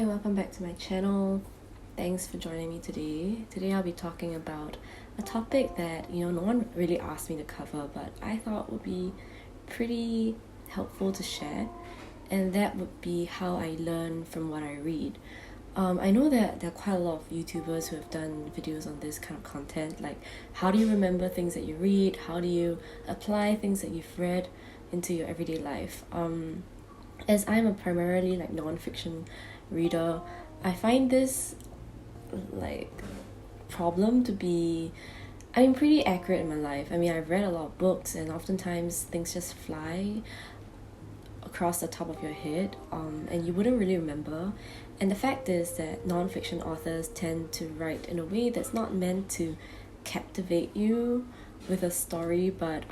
Hi, welcome back to my channel. Thanks for joining me today. Today I'll be talking about a topic that, no one really asked me to cover, but I thought would be pretty helpful to share, and that would be how I learn from what I read. I know that there are quite a lot of YouTubers who have done videos on this kind of content, like how do you remember things that you read, how do you apply things that you've read into your everyday life. As I'm a primarily nonfiction reader, I find this problem to be pretty accurate in my life. I've read a lot of books, and oftentimes things just fly across the top of your head, and you wouldn't really remember. And the fact is that nonfiction authors tend to write in a way that's not meant to captivate you with a story, but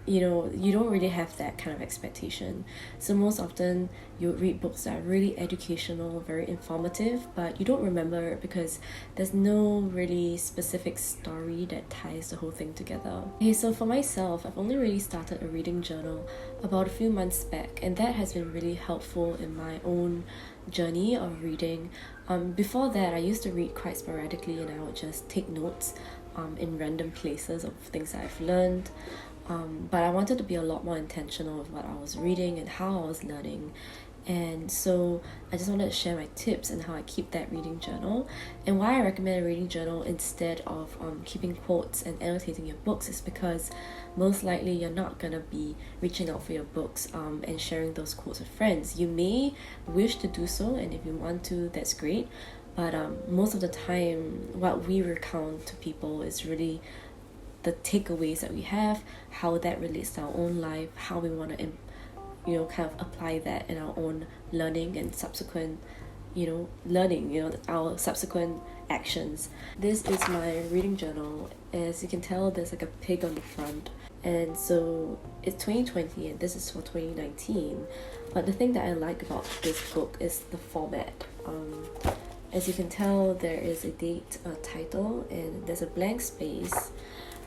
you don't really have that kind of expectation. So most often you read books that are really educational, very informative, but you don't remember it because there's no really specific story that ties the whole thing together. Okay, so for myself, I've only really started a reading journal about a few months back, and that has been really helpful in my own journey of reading. Before that, I used to read quite sporadically, and I would just take notes in random places of things that I've learned. But I wanted to be a lot more intentional with what I was reading and how I was learning. And so I just wanted to share my tips and how I keep that reading journal. And why I recommend a reading journal instead of keeping quotes and annotating your books is because most likely you're not going to be reaching out for your books and sharing those quotes with friends. You may wish to do so, and if you want to, that's great. But most of the time, what we recount to people is really the takeaways that we have, how that relates to our own life, how we want to kind of apply that in our own learning and subsequent our subsequent actions. This is my reading journal. As you can tell, there's like a pig on the front, and so it's 2020 and this is for 2019. But the thing that I like about this book is the format. As you can tell, there is a date, a title, and there's a blank space,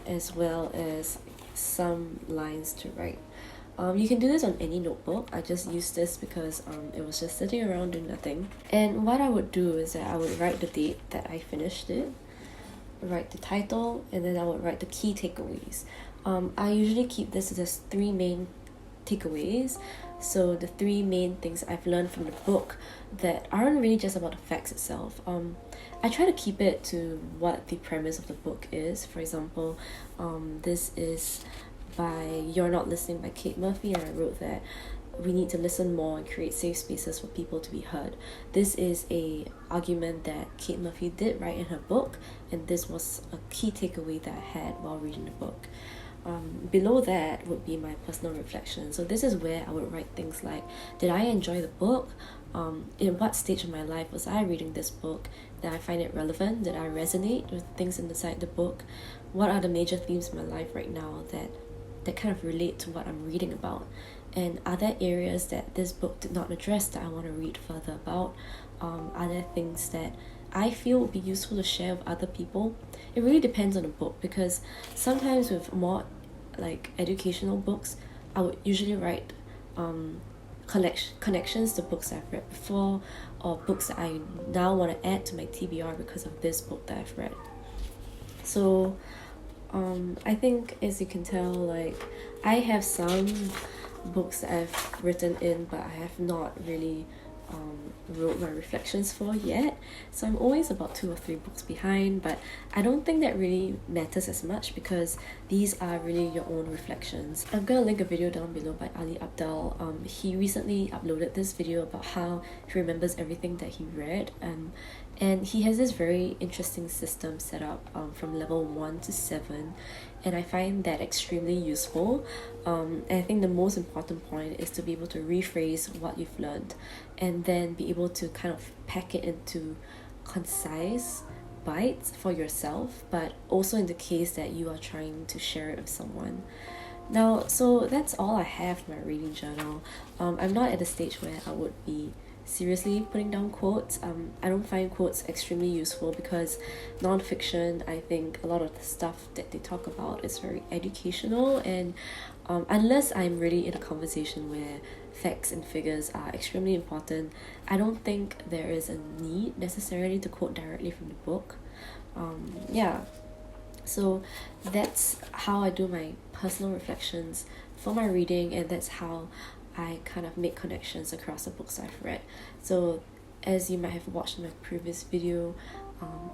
as well as some lines to write. You can do this on any notebook. I just used this because it was just sitting around doing nothing. And what I would do is that I would write the date that I finished it, write the title, and then I would write the key takeaways. I usually keep this as 3 main takeaways. So the 3 main things I've learned from the book that aren't really just about the facts itself. I try to keep it to what the premise of the book is. For example, this is by You're Not Listening by Kate Murphy, and I wrote that we need to listen more and create safe spaces for people to be heard. This is a argument that Kate Murphy did write in her book, and this was a key takeaway that I had while reading the book. Below that would be my personal reflection. So this is where I would write things like, did I enjoy the book? In what stage of my life was I reading this book? Did I find it relevant? Did I resonate with things inside the book? What are the major themes in my life right now that kind of relate to what I'm reading about? And are there areas that this book did not address that I want to read further about? Are there things that I feel would be useful to share with other people? It really depends on the book, because sometimes with more educational books, I would usually write connections to books I've read before, or books that I now want to add to my TBR because of this book that I've read. So I think, as you can tell, I have some books that I've written in, but I have not really wrote my reflections for yet. So I'm always about 2 or 3 books behind, but I don't think that really matters as much because these are really your own reflections. I'm gonna link a video down below by Ali Abdal. He recently uploaded this video about how he remembers everything that he read, and he has this very interesting system set up from level 1 to 7, and I find that extremely useful. And I think the most important point is to be able to rephrase what you've learned and then be able to kind of pack it into concise bites for yourself, but also in the case that you are trying to share it with someone. Now, so that's all I have for my reading journal. I'm not at a stage where I would be seriously putting down quotes. I don't find quotes extremely useful because nonfiction, I think a lot of the stuff that they talk about is very educational, and unless I'm really in a conversation where facts and figures are extremely important. I don't think there is a need necessarily to quote directly from the book. Yeah, so that's how I do my personal reflections for my reading, and that's how I kind of make connections across the books I've read. So as you might have watched in my previous video,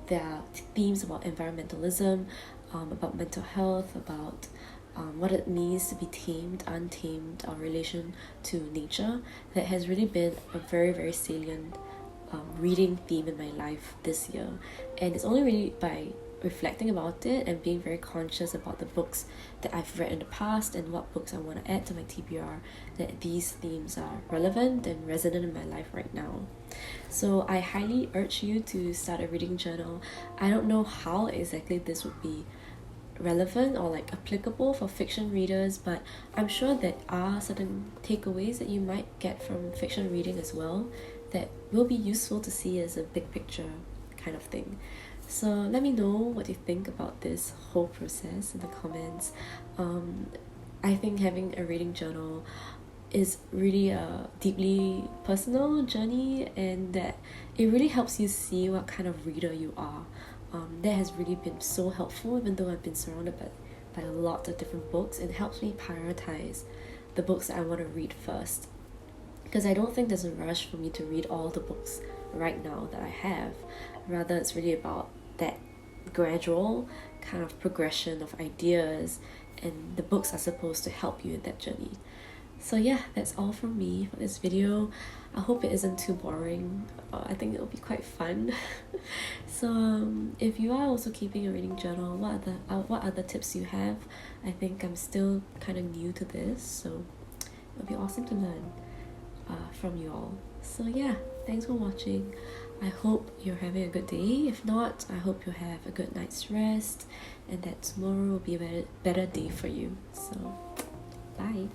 there are themes about environmentalism, about mental health, about what it means to be tamed, untamed, our relation to nature. That has really been a very, very salient reading theme in my life this year. And it's only really by reflecting about it and being very conscious about the books that I've read in the past and what books I want to add to my TBR that these themes are relevant and resonant in my life right now. So I highly urge you to start a reading journal. I don't know how exactly this would be relevant or like applicable for fiction readers, but I'm sure there are certain takeaways that you might get from fiction reading as well that will be useful to see as a big picture kind of thing. So let me know what you think about this whole process in the comments. I think having a reading journal is really a deeply personal journey, and that it really helps you see what kind of reader you are. That has really been so helpful, even though I've been surrounded by a lot of different books. It helps me prioritize the books that I want to read first, because I don't think there's a rush for me to read all the books right now that I have. Rather, it's really about that gradual kind of progression of ideas, and the books are supposed to help you in that journey. So yeah, that's all from me for this video. I hope it isn't too boring. I think it'll be quite fun. So if you are also keeping a reading journal, what other tips you have? I think I'm still kind of new to this, so it'll be awesome to learn from you all. So yeah, thanks for watching. I hope you're having a good day. If not, I hope you have a good night's rest and that tomorrow will be a better day for you. So bye.